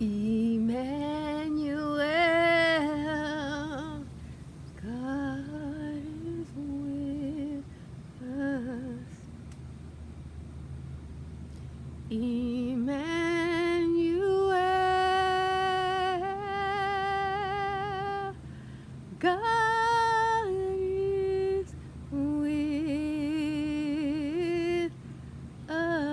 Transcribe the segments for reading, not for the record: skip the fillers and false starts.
Emmanuel, God is with us. Emmanuel, God is with us.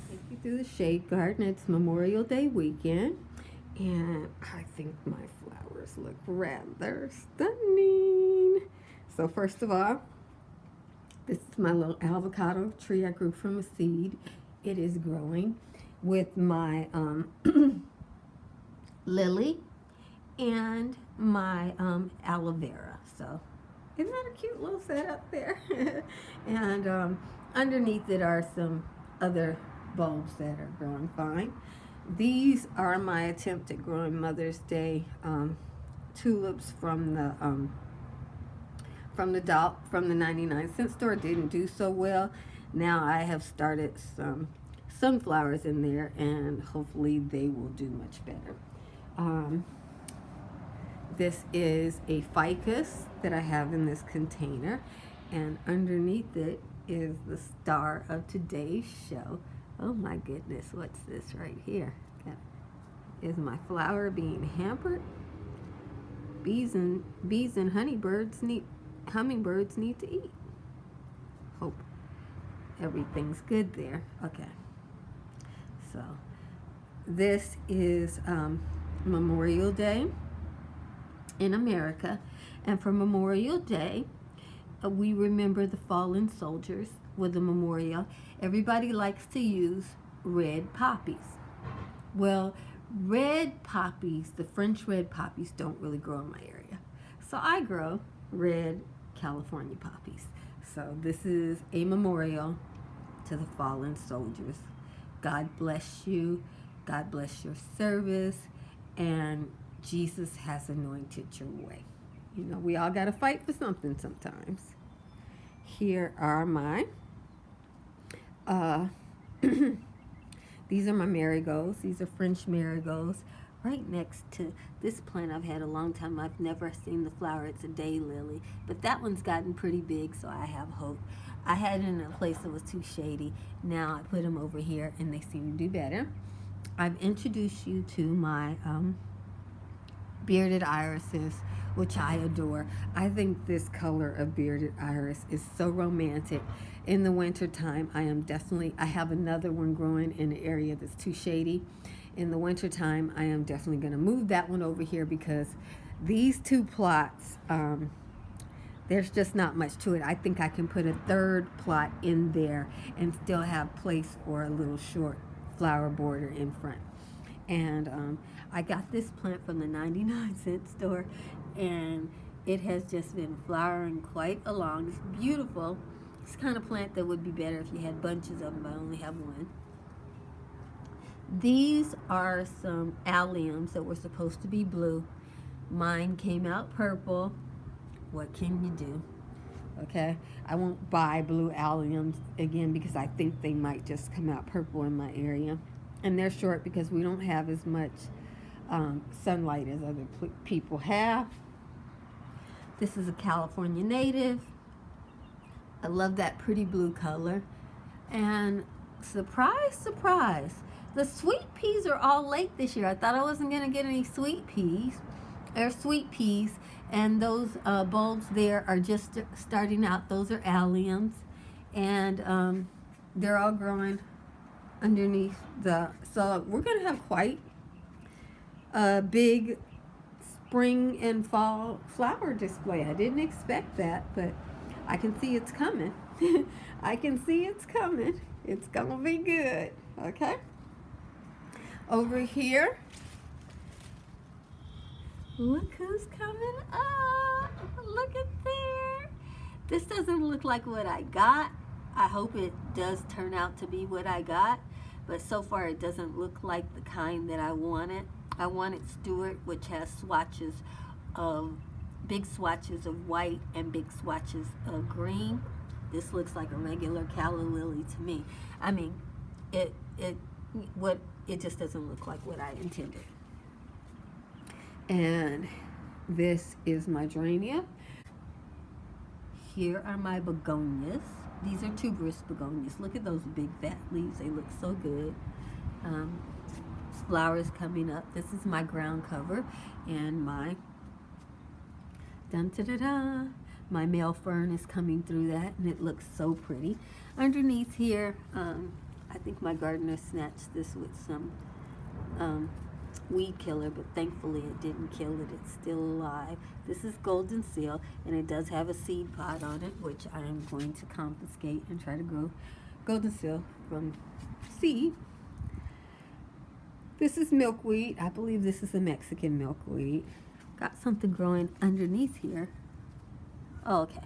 Take you through the shade garden. It's Memorial Day weekend, and I think my flowers look rather stunning. So first of all, this is my little avocado tree I grew from a seed. It is growing with my lily and my aloe vera. So isn't that a cute little setup there? And underneath it are some other bulbs that are growing fine. These are my attempt at growing Mother's Day tulips from the 99-cent store. Didn't do so well. Now I have started some sunflowers in there, and hopefully they will do much better. This is a ficus that I have in this container, and underneath it is the star of today's show. Oh my goodness, what's this right here? Is my flower being hampered? Bees and hummingbirds need to eat. Hope everything's good there. Okay. So this is Memorial Day in America, and for Memorial Day we remember the fallen soldiers with a memorial. Everybody likes to use red poppies. Well, red poppies, the French red poppies, don't really grow in my area, so I grow red California poppies. So this is a memorial to the fallen soldiers. God bless you. God bless your service, and Jesus has anointed your way. You know, we all got to fight for something sometimes. Here are my, these are my marigolds. These are French marigolds. Right next to this plant I've had a long time. I've never seen the flower. It's a daylily. But that one's gotten pretty big, so I have hope. I had it in a place that was too shady. Now I put them over here, and they seem to do better. I've introduced you to my bearded irises, which I adore. I think this color of bearded iris is so romantic. In the winter time, I have another one growing in an area that's too shady. In the winter time, I am definitely going to move that one over here, because these two plots, there's just not much to it. I think I can put a third plot in there and still have place for a little short flower border in front. And I got this plant from the 99-cent store, and it has just been flowering quite along. It's beautiful. It's the kind of plant that would be better if you had bunches of them, but I only have one. These are some alliums that were supposed to be blue. Mine came out purple. What can you do? Okay, I won't buy blue alliums again, because I think they might just come out purple in my area. And they're short because we don't have as much sunlight as other people have. This is a California native. I love that pretty blue color. And surprise, surprise, the sweet peas are all late this year. I thought I wasn't going to get any sweet peas. They're sweet peas, and those bulbs there are just starting out. Those are alliums, and they're all growing underneath so we're going to have quite a big spring and fall flower display. I didn't expect that, but I can see it's coming. I can see it's coming. It's going to be good. Okay. Over here, look who's coming up. Look at there. This doesn't look like what I got. I hope it does turn out to be what I got, but so far it doesn't look like the kind that I wanted. I wanted Stewart, which has swatches of, big swatches of white and big swatches of green. This looks like a regular calla lily to me. I mean, it what it just doesn't look like what I intended. And this is my gerania. Here are my begonias. These are tuberous begonias. Look at those big fat leaves. They look so good. Flowers coming up. This is my ground cover, and my dun-da-da-da, my male fern is coming through that, and it looks so pretty. Underneath here, I think my gardener snatched this with some weed killer, but thankfully it didn't kill it. It's still alive. This is golden seal, and it does have a seed pod on it, which I am going to confiscate and try to grow golden seal from seed. This is milkweed. I believe this is a Mexican milkweed. Got something growing underneath here. Oh, okay.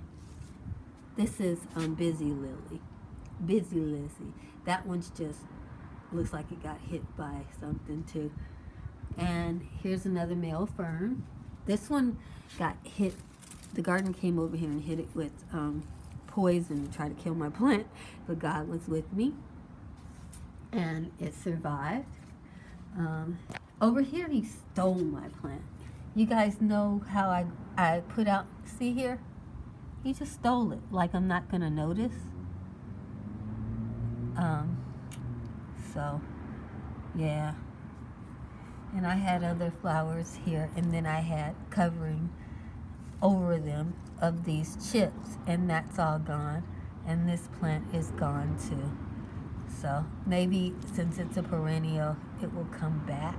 This is busy lily. Busy Lizzie. That one's just looks like it got hit by something too. And here's another male fern. This one got hit. The gardener came over here and hit it with poison to try to kill my plant, but God was with me, and it survived. Over here, he stole my plant. You guys know how I put out, see here? He just stole it, like I'm not gonna notice. So, yeah. And I had other flowers here, and then I had covering over them of these chips, and that's all gone. And this plant is gone too. So maybe since it's a perennial, it will come back.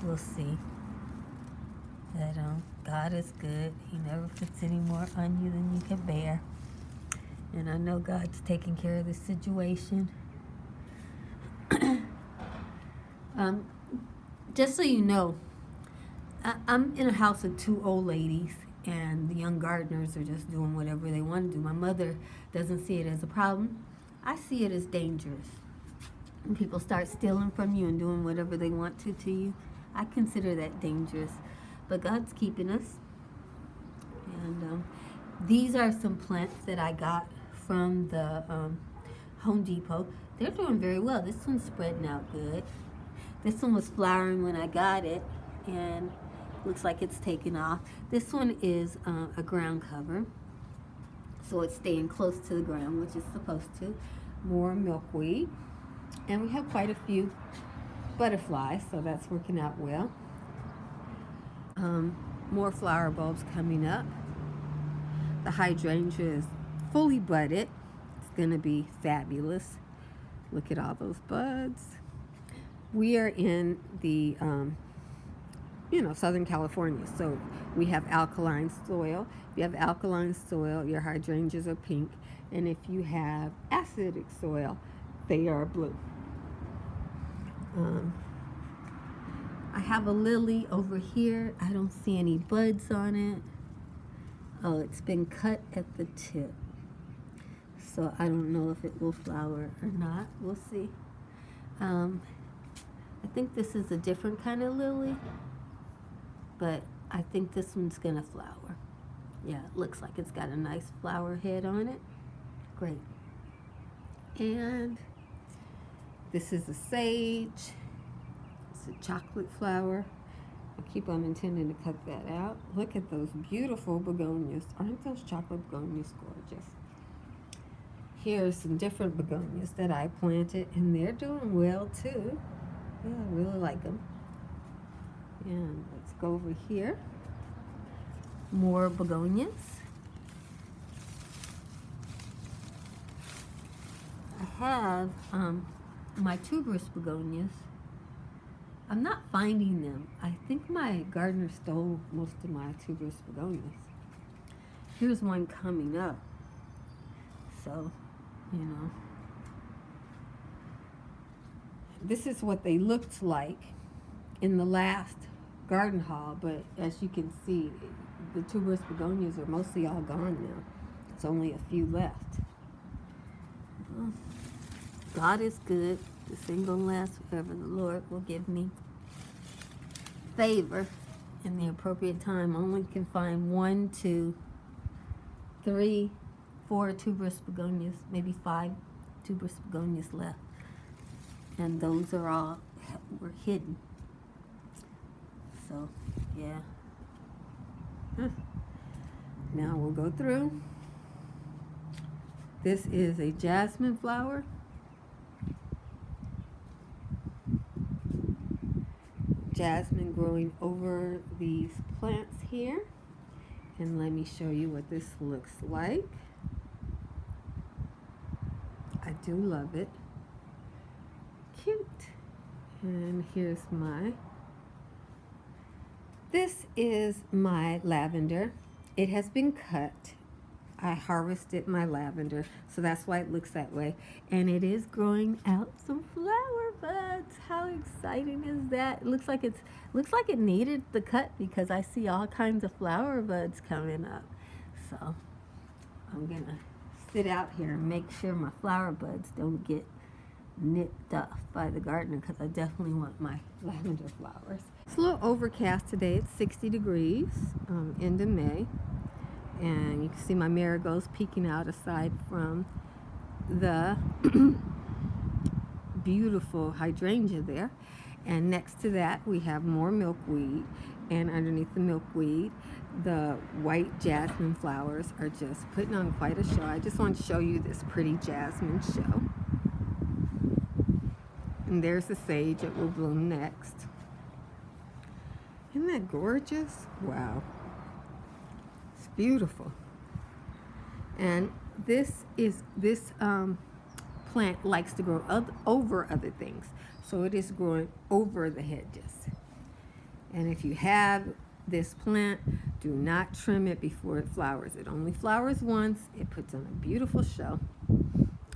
We'll see. But God is good. He never puts any more on you than you can bear. And I know God's taking care of the situation. Just so you know, I'm in a house of two old ladies, and the young gardeners are just doing whatever they want to do. My mother doesn't see it as a problem. I see it as dangerous. When people start stealing from you and doing whatever they want to you, I consider that dangerous. But God's keeping us. And these are some plants that I got from the Home Depot. They're doing very well. This one's spreading out good. This one was flowering when I got it, and looks like it's taken off. This one is a ground cover, so it's staying close to the ground, which it's supposed to. More milkweed, and we have quite a few butterflies, so that's working out well. More flower bulbs coming up. The hydrangea is fully budded. It's going to be fabulous. Look at all those buds. We are in the, Southern California, so we have alkaline soil. If you have alkaline soil, your hydrangeas are pink, and if you have acidic soil, they are blue. I have a lily over here. I don't see any buds on it. Oh, it's been cut at the tip, so I don't know if it will flower or not. We'll see. I think this is a different kind of lily, but I think this one's gonna flower. Yeah, it looks like it's got a nice flower head on it. Great. And this is a sage. It's a chocolate flower. I keep on intending to cut that out. Look at those beautiful begonias. Aren't those chocolate begonias gorgeous? Here's some different begonias that I planted, and they're doing well too. Yeah, I really like them. And let's go over here. More begonias. I have my tuberous begonias. I'm not finding them. I think my gardener stole most of my tuberous begonias. Here's one coming up. So, this is what they looked like in the last garden haul, but as you can see, the tuberous begonias are mostly all gone now. There's only a few left. Well, God is good. This ain't gonna last forever. The Lord will give me favor in the appropriate time. Only can find 1, 2, 3, 4 tuberous begonias, maybe 5 tuberous begonias left. and those are all were hidden. So, yeah. Now we'll go through. This is a jasmine flower. Jasmine growing over these plants here. And let me show you what this looks like. I do love it. Cute. And here's this is my lavender. It has been cut. I harvested my lavender, so that's why it looks that way. And it is growing out some flower buds. How exciting is that? It looks like it needed the cut because I see all kinds of flower buds coming up. So I'm gonna sit out here and make sure my flower buds don't get nipped off by the gardener, because I definitely want my lavender flowers. It's a little overcast today. It's 60 degrees, end of May. And you can see my marigolds peeking out aside from the beautiful hydrangea there. And next to that, we have more milkweed. And underneath the milkweed, the white jasmine flowers are just putting on quite a show. I just want to show you this pretty jasmine show. And there's the sage that will bloom next. Isn't that gorgeous? Wow. It's beautiful. And this plant likes to grow over other things. So it is growing over the hedges. And if you have this plant, do not trim it before it flowers. It only flowers once. It puts on a beautiful show.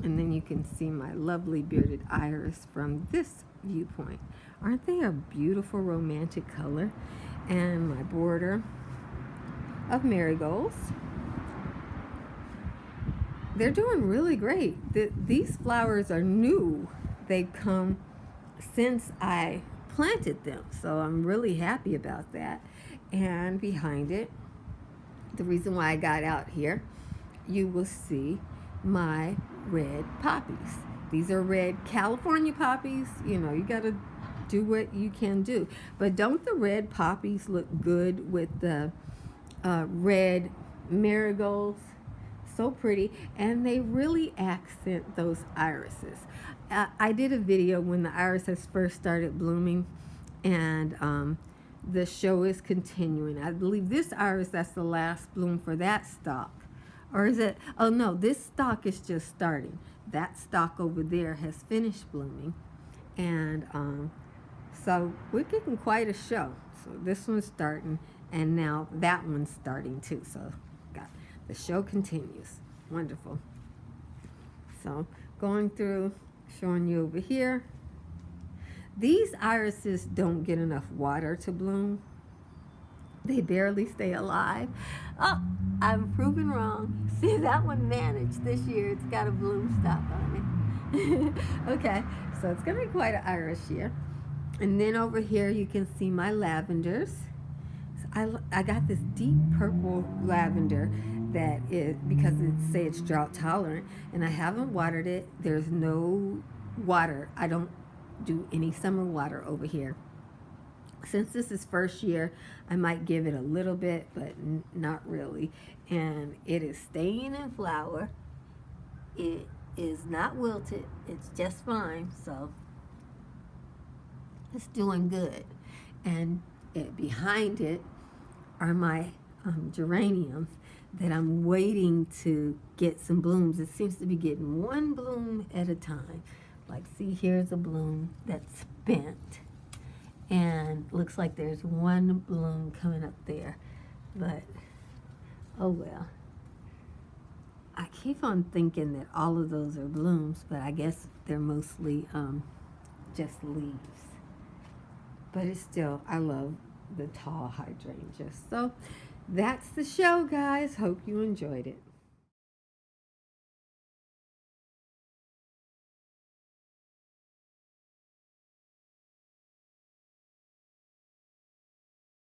And then you can see my lovely bearded iris from this viewpoint. Aren't they a beautiful romantic color? And my border of marigolds. They're doing really great. These flowers are new. They've come since I planted them. So I'm really happy about that. And behind it, the reason why I got out here, you will see my red poppies. These are red California poppies. You know, you got to do what you can do. But don't the red poppies look good with the red marigolds? So pretty. And they really accent those irises. I did a video when the irises first started blooming, and the show is continuing. I believe this iris, that's the last bloom for that stalk. Or is it? Oh no, this stalk is just starting. That stalk over there has finished blooming. And so we're getting quite a show. So this one's starting, and now that one's starting too. So the show continues. Wonderful. So going through, showing you over here. These irises don't get enough water to bloom. They barely stay alive. Oh, I'm proven wrong. See, that one managed this year. It's got a bloom stop on it. Okay, so it's going to be quite an iris year. And then over here you can see my lavenders. So I got this deep purple lavender that is, because it's drought tolerant, and I haven't watered it. There's no water. I don't do any summer water over here. Since this is first year, I might give it a little bit, but not really. And it is staying in flower. It is not wilted. It's just fine. So it's doing good. And behind it are my geraniums that I'm waiting to get some blooms. It seems to be getting one bloom at a time. Like, see, here's a bloom that's bent. And looks like there's one bloom coming up there. But, oh well. I keep on thinking that all of those are blooms, but I guess they're mostly just leaves. But it's still, I love the tall hydrangeas. So that's the show, guys. Hope you enjoyed it.